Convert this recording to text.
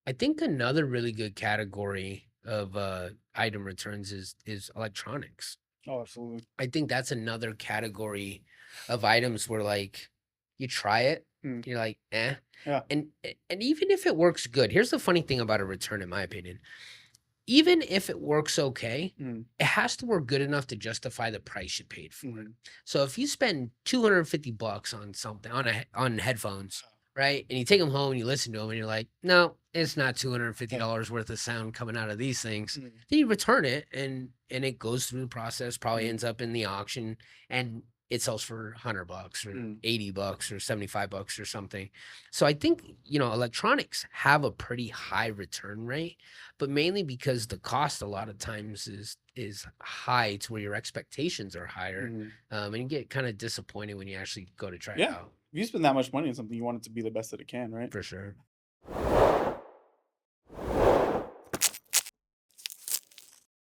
I think another really good category of item returns is electronics. Oh, absolutely. I think that's another category of items where like you try it, Mm, you're like, eh. yeah. And even if it works good, here's the funny thing about a return, in my opinion. Even if it works okay, Mm, it has to work good enough to justify the price you paid for it. mhm. So if you spend 250 bucks on something on headphones, right? And you take them home and you listen to them and you're like, "No, it's not $250 worth of sound coming out of these things." Mm, Then you return it and it goes through the process, probably mm, ends up in the auction and it sells for 100 bucks or mm, 80 bucks or 75 bucks or something. So I think, electronics have a pretty high return rate, but mainly because the cost a lot of times is high to where your expectations are higher, mhm. and you get kinda disappointed when you actually go to try it Yeah. out, If you spend that much money on something, you want it to be the best that it can, right? for sure.